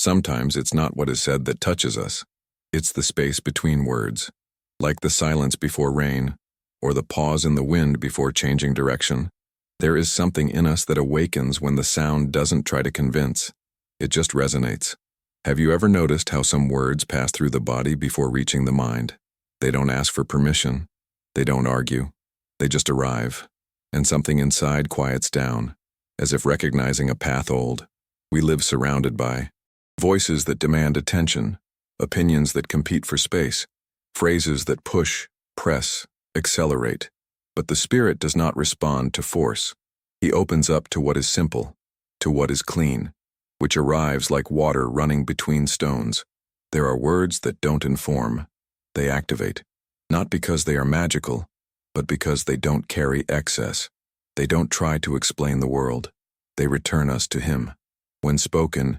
Sometimes it's not what is said that touches us. It's the space between words, like the silence before rain, or the pause in the wind before changing direction. There is something in us that awakens when the sound doesn't try to convince. It just resonates. Have you ever noticed how some words pass through the body before reaching the mind? They don't ask for permission. They don't argue. They just arrive. And something inside quiets down, as if recognizing a path old. We live surrounded by voices that demand attention, opinions that compete for space, phrases that push, press, accelerate. But the spirit does not respond to force. He opens up to what is simple, to what is clean, which arrives like water running between stones. There are words that don't inform. They activate, not because they are magical, but because they don't carry excess. They don't try to explain the world. They return us to Him. When spoken,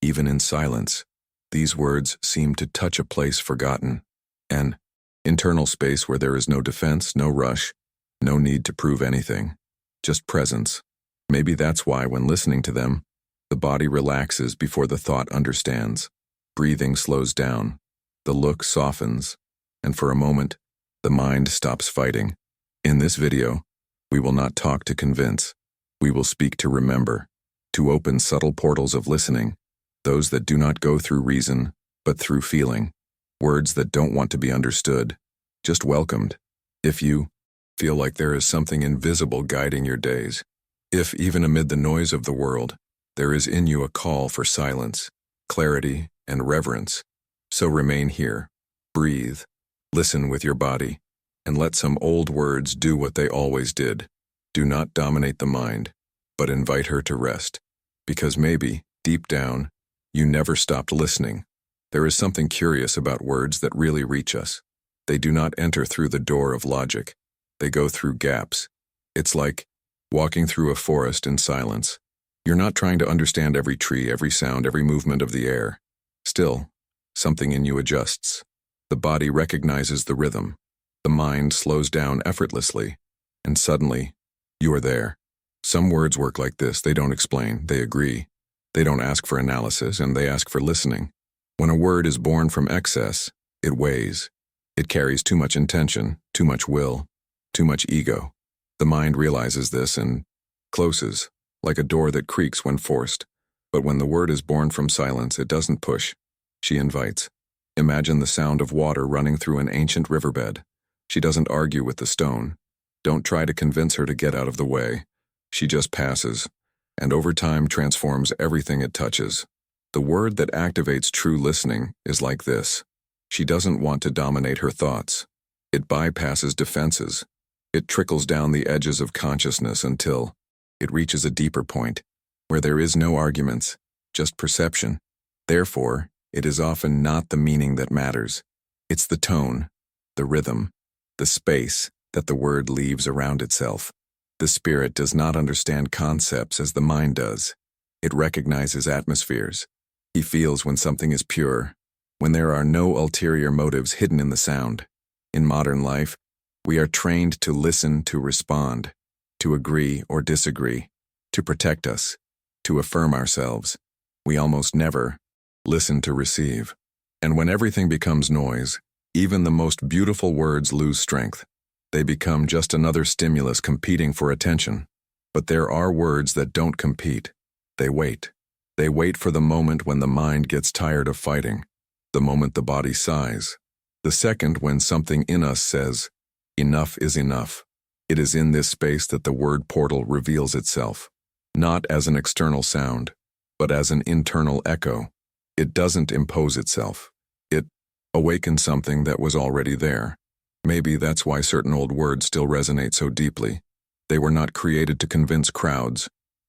even in silence, these words seem to touch a place forgotten, an internal space where there is no defense, no rush, no need to prove anything, just presence. Maybe that's why when listening to them, the body relaxes before the thought understands. Breathing slows down, the look softens, and for a moment, the mind stops fighting. In this video, we will not talk to convince. We will speak to remember, to open subtle portals of listening, those that do not go through reason, but through feeling, words that don't want to be understood, just welcomed. If you feel like there is something invisible guiding your days, if even amid the noise of the world, there is in you a call for silence, clarity, and reverence, so remain here, breathe, listen with your body, and let some old words do what they always did. Do not dominate the mind, but invite her to rest, because maybe, deep down, you never stopped listening. There is something curious about words that really reach us. They do not enter through the door of logic. They go through gaps. It's like walking through a forest in silence. You're not trying to understand every tree, every sound, every movement of the air. Still, something in you adjusts. The body recognizes the rhythm. The mind slows down effortlessly, and suddenly, you are there. Some words work like this. They don't explain, they agree. They don't ask for analysis, and they ask for listening. When a word is born from excess, it weighs. It carries too much intention, too much will, too much ego. The mind realizes this and closes, like a door that creaks when forced. But when the word is born from silence, it doesn't push. She invites. Imagine the sound of water running through an ancient riverbed. She doesn't argue with the stone. Don't try to convince her to get out of the way. She just passes, and over time transforms everything it touches. The word that activates true listening is like this. She doesn't want to dominate her thoughts. It bypasses defenses. It trickles down the edges of consciousness until it reaches a deeper point, where there is no arguments, just perception. Therefore, it is often not the meaning that matters. It's the tone, the rhythm, the space that the word leaves around itself. The spirit does not understand concepts as the mind does. It recognizes atmospheres. He feels when something is pure, when there are no ulterior motives hidden in the sound. In modern life, we are trained to listen to respond, to agree or disagree, to protect us, to affirm ourselves. We almost never listen to receive. And when everything becomes noise, even the most beautiful words lose strength. They become just another stimulus competing for attention. But there are words that don't compete. They wait. They wait for the moment when the mind gets tired of fighting, the moment the body sighs, the second when something in us says, enough is enough. It is in this space that the word portal reveals itself, not as an external sound, but as an internal echo. It doesn't impose itself. It awakens something that was already there. Maybe that's why certain old words still resonate so deeply. They were not created to convince crowds.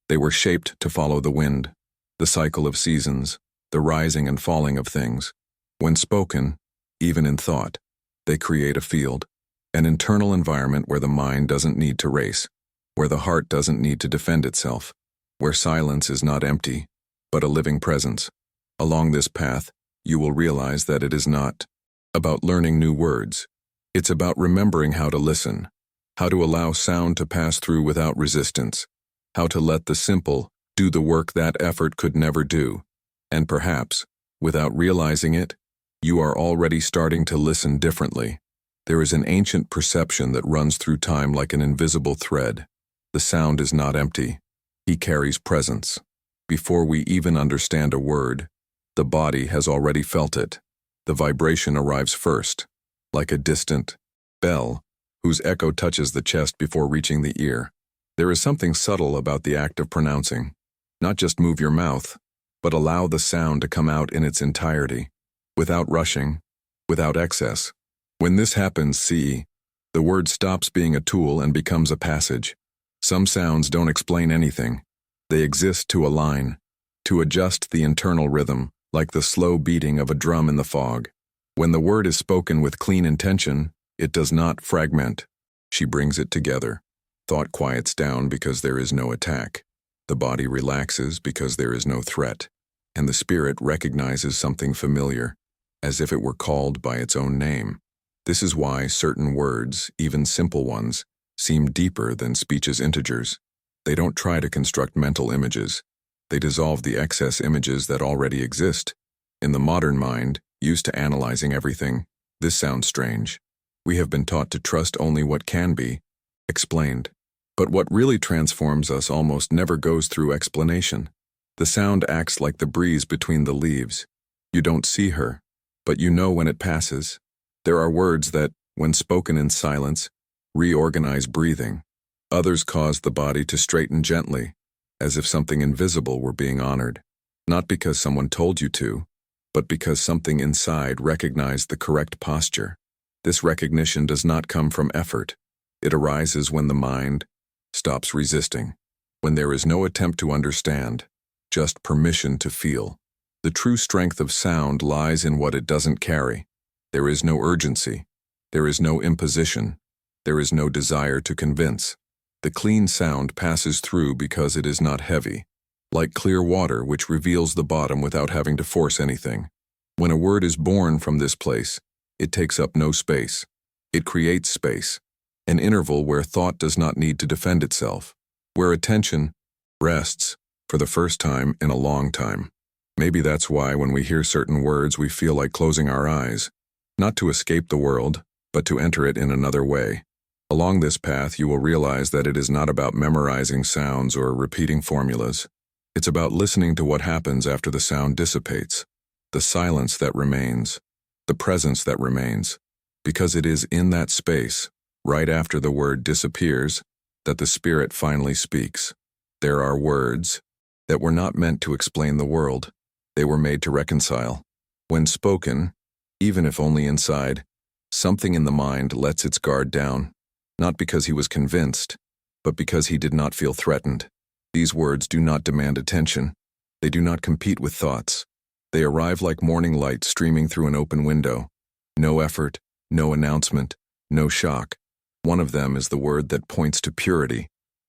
They were shaped to follow the wind, the cycle of seasons, the rising and falling of things. When spoken, even in thought, they create a field, an internal environment where the mind doesn't need to race, where the heart doesn't need to defend itself, where silence is not empty, but a living presence. Along this path, you will realize that it is not about learning new words. It's about remembering how to listen, how to allow sound to pass through without resistance, how to let the simple do the work that effort could never do. And perhaps, without realizing it, you are already starting to listen differently. There is an ancient perception that runs through time like an invisible thread. The sound is not empty. He carries presence. Before we even understand a word, the body has already felt it. The vibration arrives first, like a distant bell, whose echo touches the chest before reaching the ear. There is something subtle about the act of pronouncing. Not just move your mouth, but allow the sound to come out in its entirety, without rushing, without excess. When this happens, the word stops being a tool and becomes a passage. Some sounds don't explain anything. They exist to align, to adjust the internal rhythm, like the slow beating of a drum in the fog. When the word is spoken with clean intention, it does not fragment. She brings it together. Thought quiets down because there is no attack. The body relaxes because there is no threat. And the spirit recognizes something familiar, as if it were called by its own name. This is why certain words, even simple ones, seem deeper than speech's integers. They don't try to construct mental images. They dissolve the excess images that already exist. In the modern mind, used to analyzing everything, this sounds strange. We have been taught to trust only what can be explained. But what really transforms us almost never goes through explanation. The sound acts like the breeze between the leaves. You don't see her, but you know when it passes. There are words that, when spoken in silence, reorganize breathing. Others cause the body to straighten gently, as if something invisible were being honored. Not because someone told you to, but because something inside recognized the correct posture. This recognition does not come from effort. It arises when the mind stops resisting, when there is no attempt to understand, just permission to feel. The true strength of sound lies in what it doesn't carry. There is no urgency. There is no imposition. There is no desire to convince. The clean sound passes through because it is not heavy, like clear water which reveals the bottom without having to force anything. When a word is born from this place, it takes up no space. It creates space, an interval where thought does not need to defend itself, where attention rests for the first time in a long time. Maybe that's why when we hear certain words we feel like closing our eyes, not to escape the world, but to enter it in another way. Along this path you will realize that it is not about memorizing sounds or repeating formulas. It's about listening to what happens after the sound dissipates, the silence that remains, the presence that remains, because it is in that space, right after the word disappears, that the spirit finally speaks. There are words that were not meant to explain the world. They were made to reconcile. When spoken, even if only inside, something in the mind lets its guard down, not because he was convinced, but because he did not feel threatened. These words do not demand attention. They do not compete with thoughts. They arrive like morning light streaming through an open window. No effort, no announcement, no shock. One of them is the word that points to purity,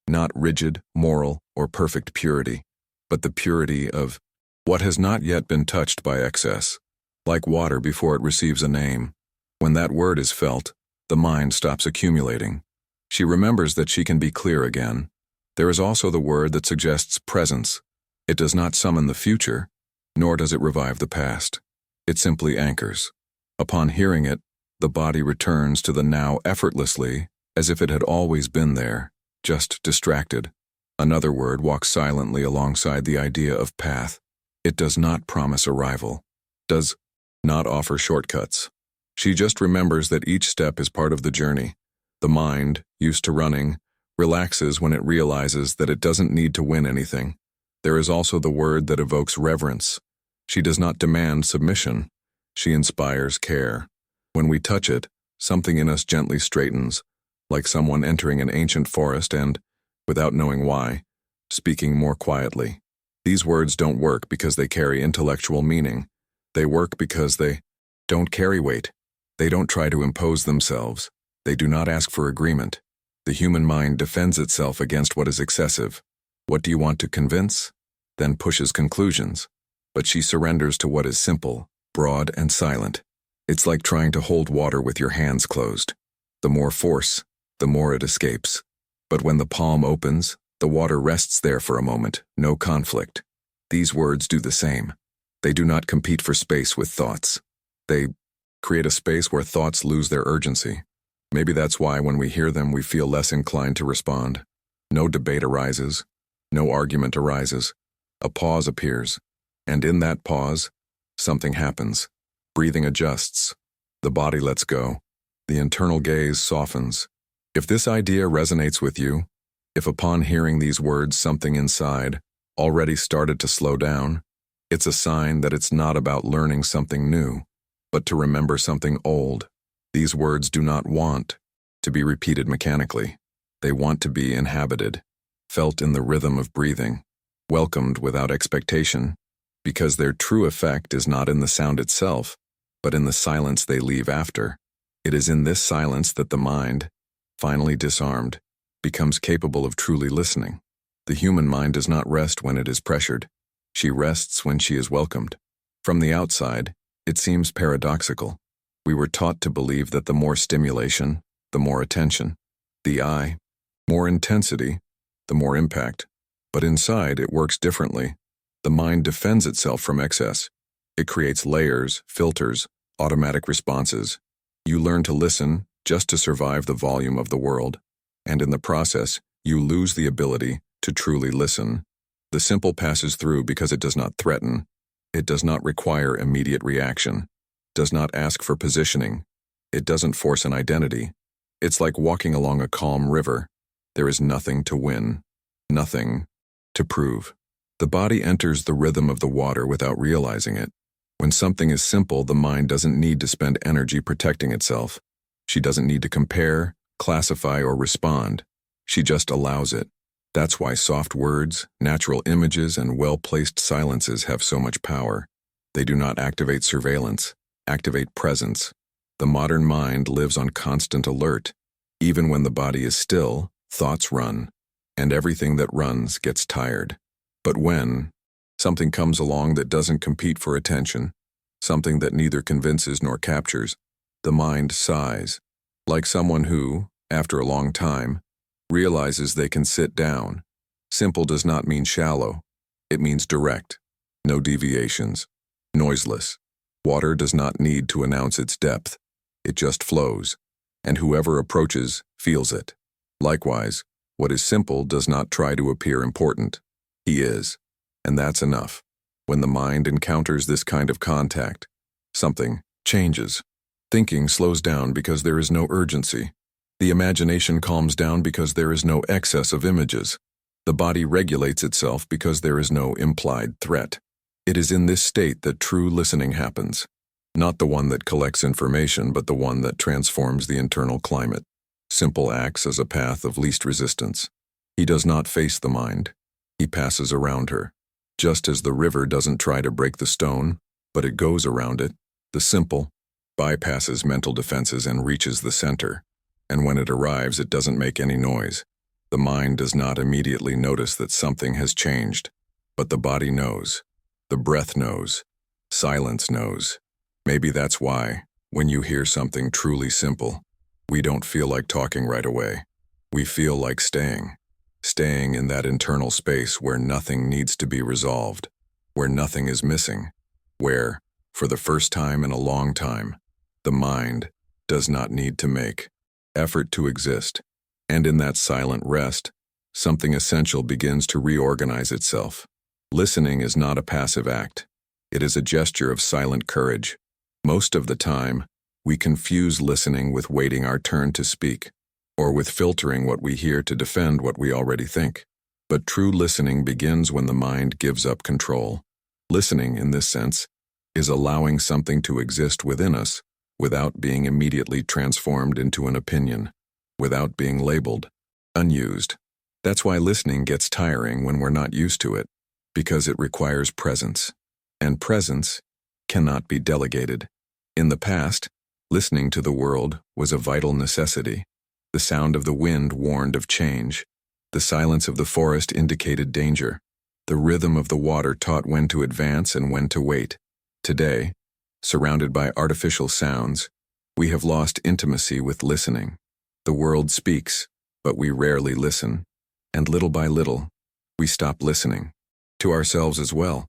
not rigid, moral, or perfect purity, but the purity of what has not yet been touched by excess, like water before it receives a name. When that word is felt, the mind stops accumulating. She remembers that she can be clear again. There is also the word that suggests presence. It does not summon the future, nor does it revive the past. It simply anchors. Upon hearing it, the body returns to the now effortlessly, as if it had always been there, just distracted. Another word walks silently alongside the idea of path. It does not promise arrival, does not offer shortcuts. She just remembers that each step is part of the journey. The mind, used to running, relaxes when it realizes that it doesn't need to win anything. There is also the word that evokes reverence. She does not demand submission. She inspires care. When we touch it, something in us gently straightens, like someone entering an ancient forest and, without knowing why, speaking more quietly. These words don't work because they carry intellectual meaning. They work because they don't carry weight. They don't try to impose themselves. They do not ask for agreement. The human mind defends itself against what is excessive. What do you want to convince? Then pushes conclusions. But she surrenders to what is simple, broad, and silent. It's like trying to hold water with your hands closed. The more force, the more it escapes. But when the palm opens, the water rests there for a moment, no conflict. These words do the same. They do not compete for space with thoughts. They create a space where thoughts lose their urgency. Maybe that's why when we hear them we feel less inclined to respond. No debate arises. No argument arises. A pause appears. And in that pause, something happens. Breathing adjusts. The body lets go. The internal gaze softens. If this idea resonates with you, if upon hearing these words something inside already started to slow down, it's a sign that it's not about learning something new, but to remember something old. These words do not want to be repeated mechanically. They want to be inhabited, felt in the rhythm of breathing, welcomed without expectation, because their true effect is not in the sound itself, but in the silence they leave after. It is in this silence that the mind, finally disarmed, becomes capable of truly listening. The human mind does not rest when it is pressured. She rests when she is welcomed. From the outside, it seems paradoxical. We were taught to believe that the more stimulation, the more attention. The eye, more intensity, the more impact. But inside, it works differently. The mind defends itself from excess. It creates layers, filters, automatic responses. You learn to listen just to survive the volume of the world. And in the process, you lose the ability to truly listen. The simple passes through because it does not threaten. It does not require immediate reaction. Does not ask for positioning. It doesn't force an identity. It's like walking along a calm river. There is nothing to win. Nothing to prove. The body enters the rhythm of the water without realizing it. When something is simple, the mind doesn't need to spend energy protecting itself. She doesn't need to compare, classify, or respond. She just allows it. That's why soft words, natural images, and well-placed silences have so much power. They do not activate surveillance, activate presence. The modern mind lives on constant alert. Even when the body is still, thoughts run, and everything that runs gets tired. But when something comes along that doesn't compete for attention, something that neither convinces nor captures, the mind sighs, like someone who, after a long time, realizes they can sit down. Simple does not mean shallow. It means direct. No deviations. Noiseless. Water does not need to announce its depth. It just flows. And whoever approaches feels it. Likewise, what is simple does not try to appear important. He is. And that's enough. When the mind encounters this kind of contact, something changes. Thinking slows down because there is no urgency. The imagination calms down because there is no excess of images. The body regulates itself because there is no implied threat. It is in this state that true listening happens. Not the one that collects information, but the one that transforms the internal climate. Simple acts as a path of least resistance. He does not face the mind. He passes around her. Just as the river doesn't try to break the stone, but it goes around it, the simple bypasses mental defenses and reaches the center. And when it arrives, it doesn't make any noise. The mind does not immediately notice that something has changed, but the body knows. The breath knows. Silence knows. Maybe that's why, when you hear something truly simple, we don't feel like talking right away. We feel like staying in that internal space where nothing needs to be resolved, where nothing is missing, where, for the first time in a long time, the mind does not need to make effort to exist, and in that silent rest, something essential begins to reorganize itself. Listening is not a passive act. It is a gesture of silent courage. Most of the time, we confuse listening with waiting our turn to speak, or with filtering what we hear to defend what we already think. But true listening begins when the mind gives up control. Listening, in this sense, is allowing something to exist within us without being immediately transformed into an opinion, without being labeled unused. That's why listening gets tiring when we're not used to it, because it requires presence. And presence cannot be delegated. In the past, listening to the world was a vital necessity. The sound of the wind warned of change. The silence of the forest indicated danger. The rhythm of the water taught when to advance and when to wait. Today, surrounded by artificial sounds, we have lost intimacy with listening. The world speaks, but we rarely listen. And little by little, we stop listening. To ourselves as well.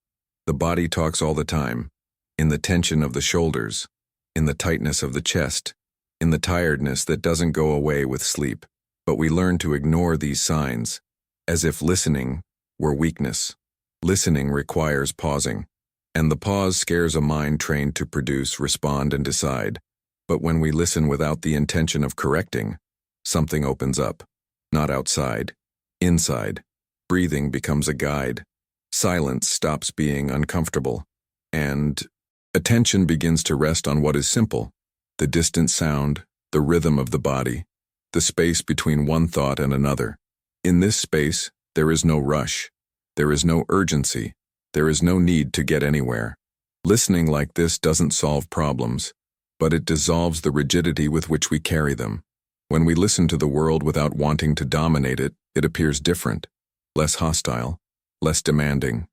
The body talks all the time, in the tension of the shoulders, in the tightness of the chest, in the tiredness that doesn't go away with sleep. But we learn to ignore these signs, as if listening were weakness. Listening requires pausing, and the pause scares a mind trained to produce, respond, and decide. But when we listen without the intention of correcting, something opens up. Not outside, inside. Breathing becomes a guide. Silence stops being uncomfortable, and attention begins to rest on what is simple: the distant sound, the rhythm of the body, the space between one thought and another. In this space, there is no rush. There is no urgency. There is no need to get anywhere. Listening like this doesn't solve problems, but it dissolves the rigidity with which we carry them. When we listen to the world without wanting to dominate it, it appears different, less hostile, less demanding,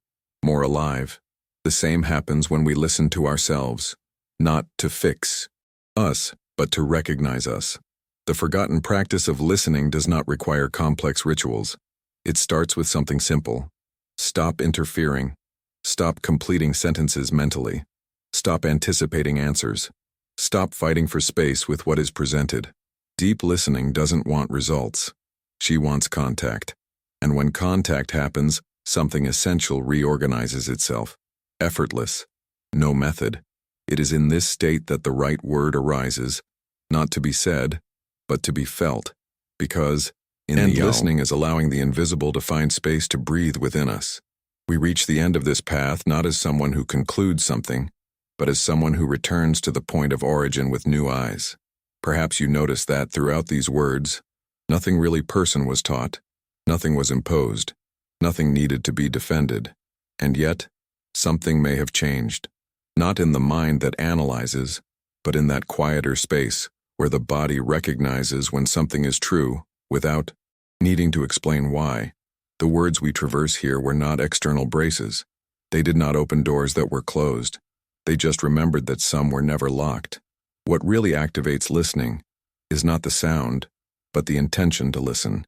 more alive. The same happens when we listen to ourselves, not to fix us, but to recognize us. The forgotten practice of listening does not require complex rituals. It starts with something simple. Stop interfering. Stop completing sentences mentally. Stop anticipating answers. Stop fighting for space with what is presented. Deep listening doesn't want results. She wants contact. And when contact happens, something essential reorganizes itself. Effortless. No method. It is in this state that the right word arises, not to be said, but to be felt, because listening is allowing the invisible to find space to breathe within us. We reach the end of this path not as someone who concludes something, but as someone who returns to the point of origin with new eyes. Perhaps you notice that throughout these words, nothing really person was taught, nothing was imposed, nothing needed to be defended, and yet, something may have changed, not in the mind that analyzes, but in that quieter space where the body recognizes when something is true without needing to explain why. The words we traverse here were not external braces. They did not open doors that were closed. They just remembered that some were never locked. What really activates listening is not the sound, but the intention to listen.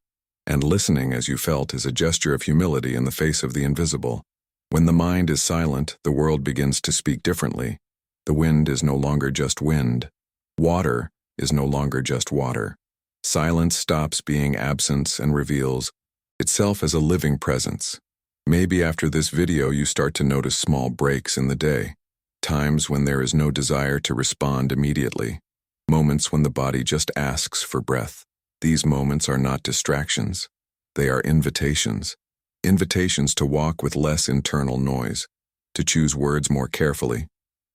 And listening, as you felt, is a gesture of humility in the face of the invisible. When the mind is silent, the world begins to speak differently. The wind is no longer just wind. Water is no longer just water. Silence stops being absence and reveals itself as a living presence. Maybe after this video you start to notice small breaks in the day, times when there is no desire to respond immediately, moments when the body just asks for breath. These moments are not distractions. They are invitations. Invitations to walk with less internal noise, to choose words more carefully,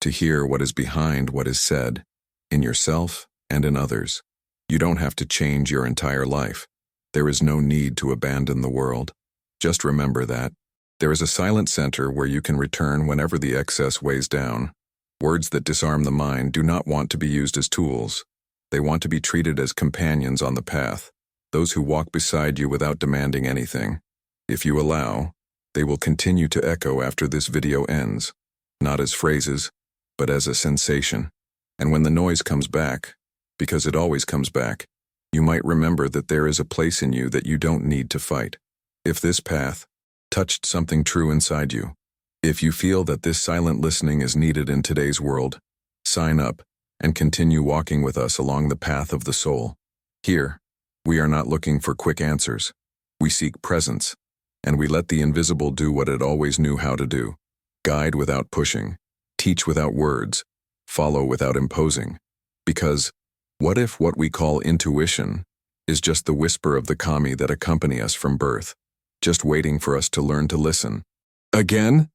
to hear what is behind what is said, in yourself and in others. You don't have to change your entire life. There is no need to abandon the world. Just remember that there is a silent center where you can return whenever the excess weighs down. Words that disarm the mind do not want to be used as tools. They want to be treated as companions on the path, those who walk beside you without demanding anything. If you allow, they will continue to echo after this video ends, not as phrases, but as a sensation. And when the noise comes back, because it always comes back, you might remember that there is a place in you that you don't need to fight. If this path touched something true inside you, if you feel that this silent listening is needed in today's world, sign up and continue walking with us along the path of the soul. Here, we are not looking for quick answers. We seek presence, and we let the invisible do what it always knew how to do: guide without pushing, teach without words, follow without imposing. Because what if what we call intuition is just the whisper of the kami that accompany us from birth, just waiting for us to learn to listen? Again?